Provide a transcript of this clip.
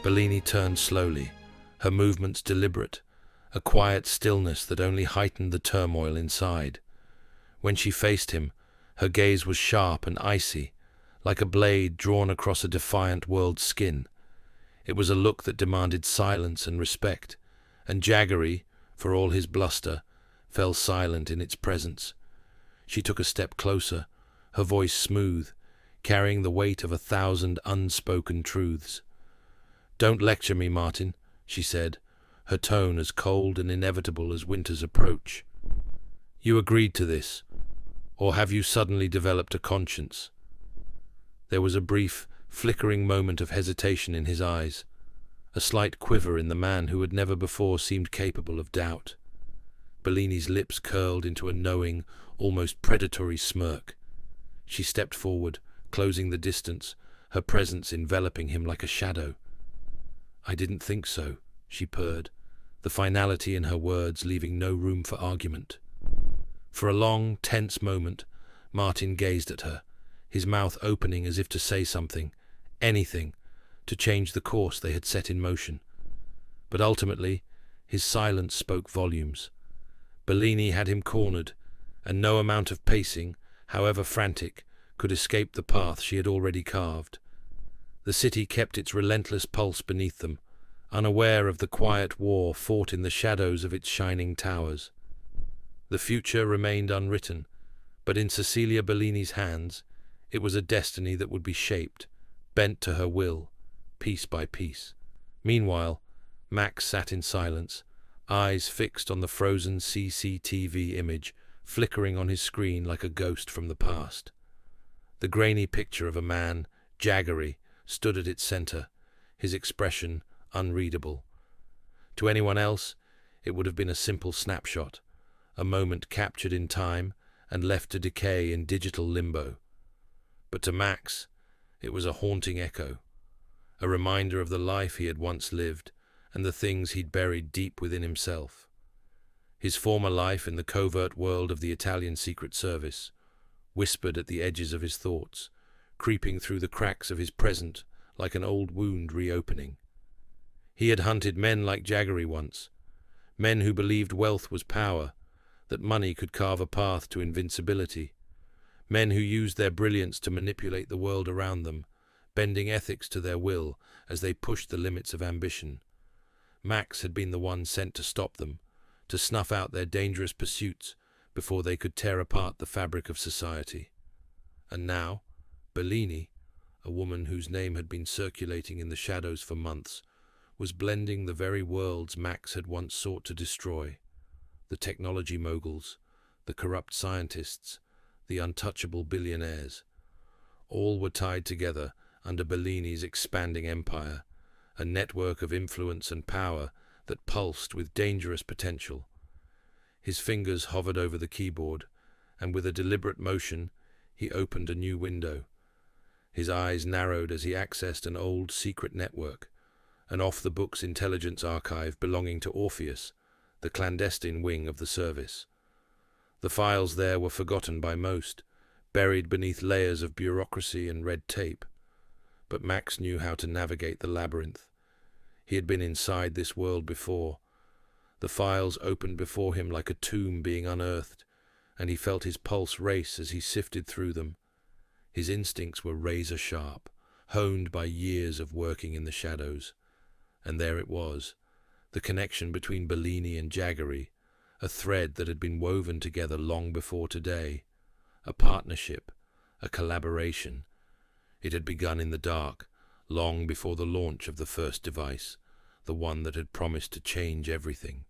Bellini turned slowly, her movements deliberate, a quiet stillness that only heightened the turmoil inside. When she faced him, her gaze was sharp and icy, like a blade drawn across a defiant world's skin. It was a look that demanded silence and respect, and Jaggery, for all his bluster, fell silent in its presence. She took a step closer, her voice smooth, carrying the weight of 1,000 unspoken truths. "Don't lecture me, Martin," she said, her tone as cold and inevitable as winter's approach. "You agreed to this, or have you suddenly developed a conscience?" There was a brief, flickering moment of hesitation in his eyes, a slight quiver in the man who had never before seemed capable of doubt. Bellini's lips curled into a knowing, almost predatory smirk. She stepped forward, closing the distance, her presence enveloping him like a shadow. "I didn't think so," she purred, the finality in her words leaving no room for argument. For a long, tense moment, Martin gazed at her, his mouth opening as if to say something, anything, to change the course they had set in motion. But ultimately, his silence spoke volumes. Bellini had him cornered, and no amount of pacing, however frantic, could escape the path she had already carved. The city kept its relentless pulse beneath them, unaware of the quiet war fought in the shadows of its shining towers. The future remained unwritten, but in Cecilia Bellini's hands, it was a destiny that would be shaped, bent to her will, piece by piece. Meanwhile, Max sat in silence, eyes fixed on the frozen CCTV image flickering on his screen like a ghost from the past. The grainy picture of a man, Jaggery, stood at its center, his expression unreadable. To anyone else, it would have been a simple snapshot, a moment captured in time and left to decay in digital limbo. But to Max, it was a haunting echo, a reminder of the life he had once lived and the things he'd buried deep within himself. His former life in the covert world of the Italian Secret Service, whispered at the edges of his thoughts, creeping through the cracks of his present like an old wound reopening. He had hunted men like Jaggery once, men who believed wealth was power, that money could carve a path to invincibility, men who used their brilliance to manipulate the world around them, bending ethics to their will as they pushed the limits of ambition. Max had been the one sent to stop them, to snuff out their dangerous pursuits before they could tear apart the fabric of society. And now, Bellini, a woman whose name had been circulating in the shadows for months, was blending the very worlds Max had once sought to destroy. The technology moguls, the corrupt scientists, the untouchable billionaires. All were tied together under Bellini's expanding empire, a network of influence and power that pulsed with dangerous potential. His fingers hovered over the keyboard, and with a deliberate motion, he opened a new window. His eyes narrowed as he accessed an old secret network, an off-the-books intelligence archive belonging to Orpheus, the clandestine wing of the service. The files there were forgotten by most, buried beneath layers of bureaucracy and red tape. But Max knew how to navigate the labyrinth. He had been inside this world before. The files opened before him like a tomb being unearthed, and he felt his pulse race as he sifted through them. His instincts were razor-sharp, honed by years of working in the shadows. And there it was, the connection between Bellini and Jaggery, a thread that had been woven together long before today, a partnership, a collaboration. It had begun in the dark, long before the launch of the first device, the one that had promised to change everything.